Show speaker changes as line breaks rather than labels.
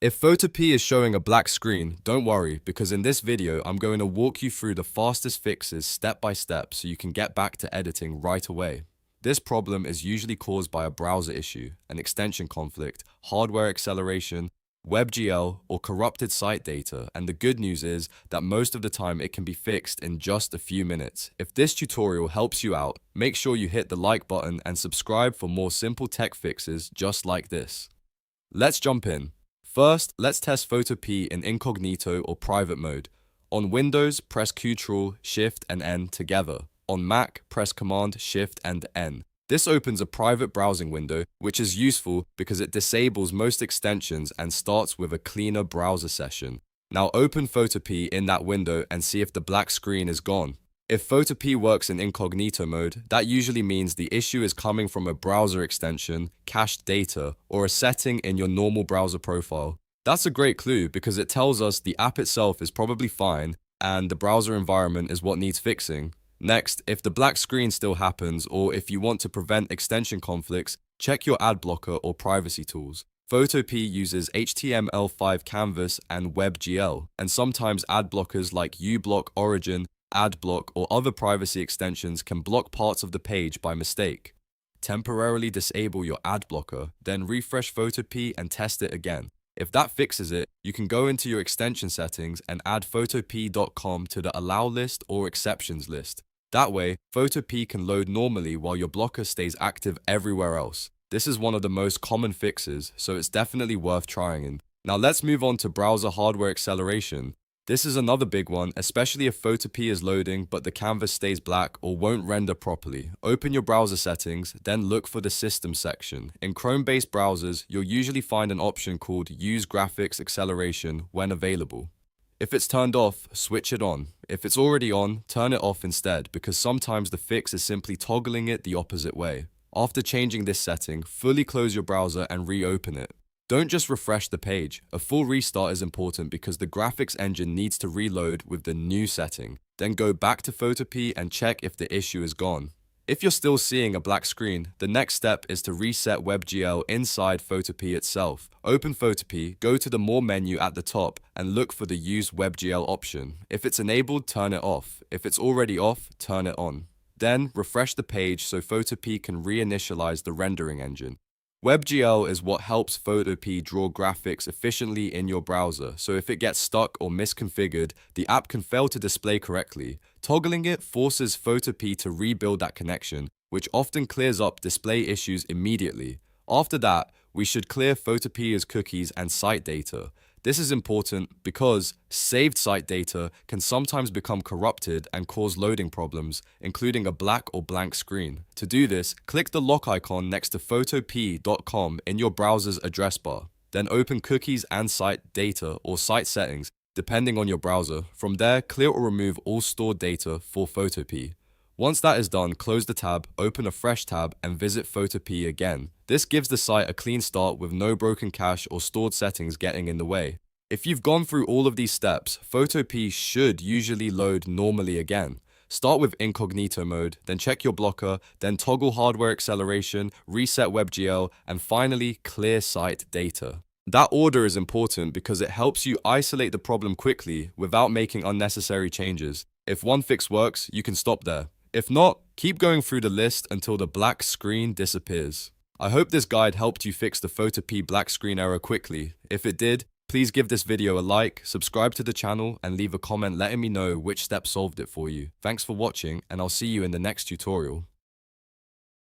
If Photopea is showing a black screen, don't worry, because in this video I'm going to walk you through the fastest fixes step by step so you can get back to editing right away. This problem is usually caused by a browser issue, an extension conflict, hardware acceleration, WebGL, or corrupted site data, and the good news is that most of the time it can be fixed in just a few minutes. If this tutorial helps you out, make sure you hit the like button and subscribe for more simple tech fixes just like this. Let's jump in. First, let's test Photopea in Incognito or private mode. On Windows, press Ctrl, Shift, and N together. On Mac, press Command, Shift, and N. This opens a private browsing window, which is useful because it disables most extensions and starts with a cleaner browser session. Now open Photopea in that window and see if the black screen is gone. If Photopea works in incognito mode, that usually means the issue is coming from a browser extension, cached data, or a setting in your normal browser profile. That's a great clue because it tells us the app itself is probably fine and the browser environment is what needs fixing. Next, if the black screen still happens or if you want to prevent extension conflicts, check your ad blocker or privacy tools. Photopea uses HTML5 Canvas and WebGL, and sometimes ad blockers like uBlock Origin, AdBlock, or other privacy extensions can block parts of the page by mistake. Temporarily disable your ad blocker, then refresh Photopea and test it again. If that fixes it, you can go into your extension settings and add photopea.com to the allow list or exceptions list. That way, Photopea can load normally while your blocker stays active everywhere else. This is one of the most common fixes, so it's definitely worth trying. Now let's move on to browser hardware acceleration. This is another big one, especially if Photopea is loading but the canvas stays black or won't render properly. Open your browser settings, then look for the System section. In Chrome-based browsers, you'll usually find an option called Use Graphics Acceleration when available. If it's turned off, switch it on. If it's already on, turn it off instead, because sometimes the fix is simply toggling it the opposite way. After changing this setting, fully close your browser and reopen it. Don't just refresh the page. A full restart is important because the graphics engine needs to reload with the new setting. Then go back to Photopea and check if the issue is gone. If you're still seeing a black screen, the next step is to reset WebGL inside Photopea itself. Open Photopea, go to the More menu at the top, and look for the Use WebGL option. If it's enabled, turn it off. If it's already off, turn it on. Then refresh the page so Photopea can reinitialize the rendering engine. WebGL is what helps Photopea draw graphics efficiently in your browser, so if it gets stuck or misconfigured, the app can fail to display correctly. Toggling it forces Photopea to rebuild that connection, which often clears up display issues immediately. After that, we should clear Photopea's cookies and site data. This is important because saved site data can sometimes become corrupted and cause loading problems, including a black or blank screen. To do this, click the lock icon next to photopea.com in your browser's address bar. Then open cookies and site data or site settings, depending on your browser. From there, clear or remove all stored data for Photopea. Once that is done, close the tab, open a fresh tab, and visit Photopea again. This gives the site a clean start with no broken cache or stored settings getting in the way. If you've gone through all of these steps, Photopea should usually load normally again. Start with incognito mode, then check your blocker, then toggle hardware acceleration, reset WebGL, and finally clear site data. That order is important because it helps you isolate the problem quickly without making unnecessary changes. If one fix works, you can stop there. If not, keep going through the list until the black screen disappears. I hope this guide helped you fix the Photopea black screen error quickly. If it did, please give this video a like, subscribe to the channel, and leave a comment letting me know which step solved it for you. Thanks for watching, and I'll see you in the next tutorial.